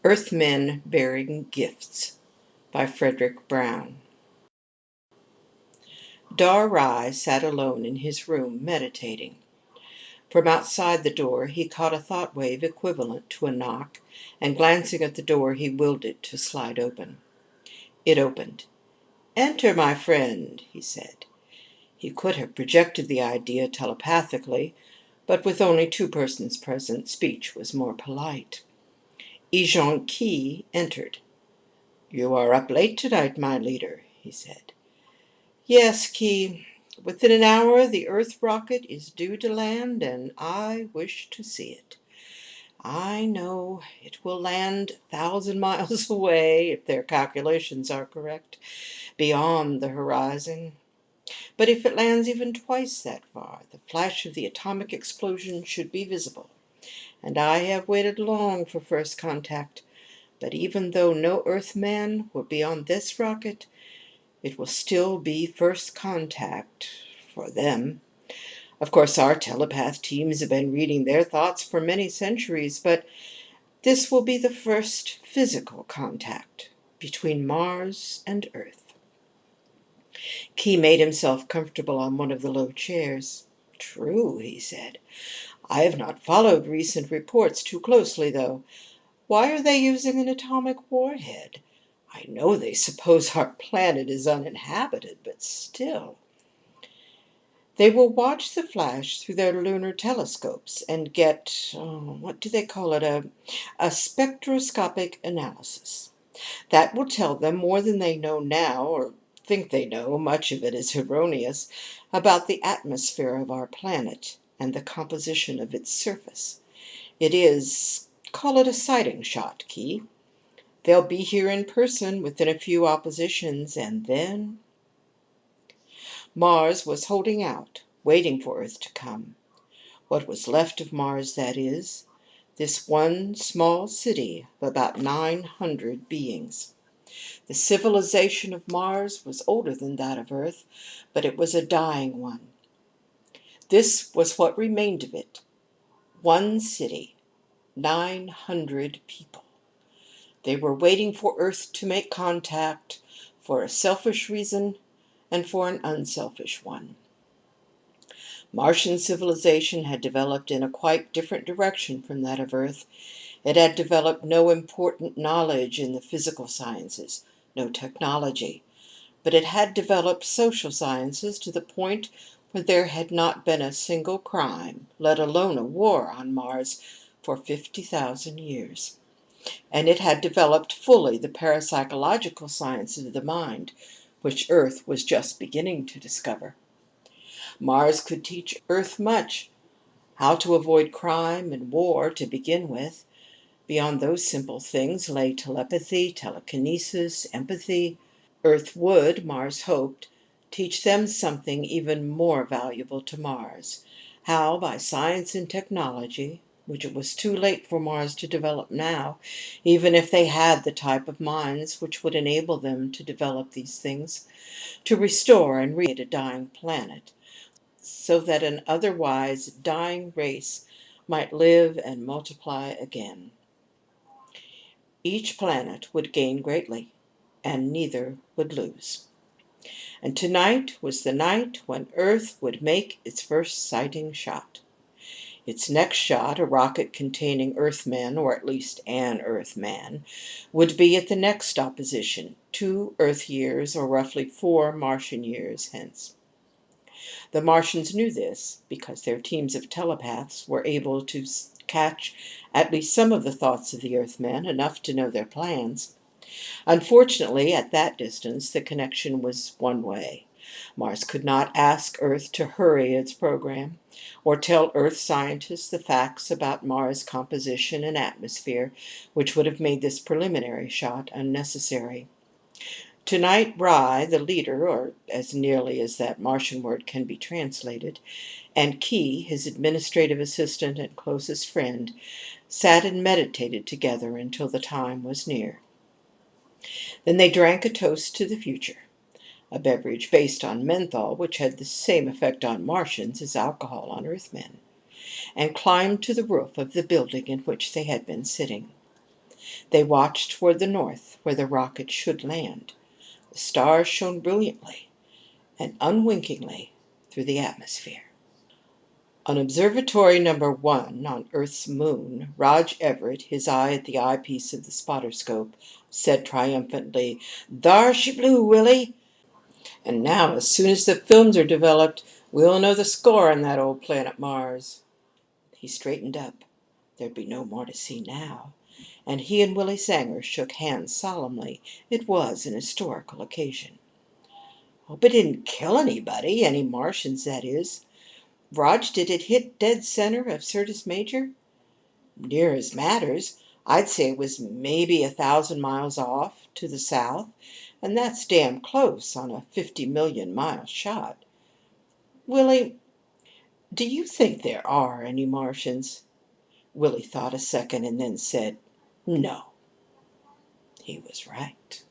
Earthmen Bearing Gifts by Frederic Brown. Dar sat alone in his room, meditating. From outside the door he caught a thought wave equivalent to a knock, and glancing at the door he willed it to slide open. It opened. "Enter, my friend," he said. He could have projected the idea telepathically, but with only two persons present, speech was more polite. Ejon Key entered. "You are up late tonight, my leader," he said. "Yes, Key. Within an hour the Earth rocket is due to land, and I wish to see it. I know it will land 1,000 miles away, if their calculations are correct, beyond the horizon. But if it lands even twice that far, the flash of the atomic explosion should be visible. And I have waited long for first contact. But even though no Earthman will be on this rocket, it will still be first contact for them. Of course, our telepath teams have been reading their thoughts for many centuries, but this will be the first physical contact between Mars and Earth." Key made himself comfortable on one of the low chairs. "True," he said. "I have not followed recent reports too closely, though. Why are they using an atomic warhead? I know they suppose our planet is uninhabited, but still—" "They will watch the flash through their lunar telescopes and get, what do they call it, a spectroscopic analysis. That will tell them more than they know now, or think they know, much of it is erroneous, about the atmosphere of our planet and the composition of its surface. It is, call it a sighting shot, Key. They'll be here in person within a few oppositions, and then—" Mars was holding out, waiting for Earth to come. What was left of Mars, that is. This one small city of about 900 beings. The civilization of Mars was older than that of Earth, but it was a dying one. This was what remained of it. One city, 900 people. They were waiting for Earth to make contact, for a selfish reason and for an unselfish one. Martian civilization had developed in a quite different direction from that of Earth. It had developed no important knowledge in the physical sciences, no technology, but it had developed social sciences to the point where there had not been a single crime, let alone a war, on Mars for 50,000 years. And it had developed fully the parapsychological sciences of the mind, which Earth was just beginning to discover. Mars could teach Earth much. How to avoid crime and war, to begin with. Beyond those simple things lay telepathy, telekinesis, empathy. Earth would, Mars hoped, teach them something even more valuable to Mars. How, by science and technology, which it was too late for Mars to develop now, even if they had the type of minds which would enable them to develop these things, to restore and recreate a dying planet, so that an otherwise dying race might live and multiply again. Each planet would gain greatly, and neither would lose. And tonight was the night when Earth would make its first sighting shot. Its next shot, a rocket containing Earthmen, or at least an Earthman, would be at the next opposition, 2 Earth years, or roughly 4 Martian years hence. The Martians knew this, because their teams of telepaths were able to catch at least some of the thoughts of the Earthmen, enough to know their plans. Unfortunately, at that distance, the connection was one way. Mars could not ask Earth to hurry its program, or tell Earth scientists the facts about Mars' composition and atmosphere, which would have made this preliminary shot unnecessary. Tonight the leader, or as nearly as that Martian word can be translated, and Key, his administrative assistant and closest friend, sat and meditated together until the time was near. Then they drank a toast to the future, a beverage based on menthol, which had the same effect on Martians as alcohol on Earthmen, and climbed to the roof of the building in which they had been sitting. They watched toward the north, where the rocket should land. The stars shone brilliantly and unwinkingly through the atmosphere. On Observatory Number 1 on Earth's moon, Rog Everett, his eye at the eyepiece of the spotterscope, said triumphantly, "Thar she blew, Willie! And now, as soon as the films are developed, we'll know the score on that old planet Mars." He straightened up. There'd be no more to see now. And he and Willie Sanger shook hands solemnly. It was an historical occasion. "Hope it didn't kill anybody, any Martians, that is. Rog, did it hit dead center of Syrtis Major?" "Near as matters. I'd say it was maybe 1,000 miles off, to the south, and that's damn close on a 50-million-mile shot. Willie, do you think there are any Martians?" Willie thought a second and then said, "No." He was right.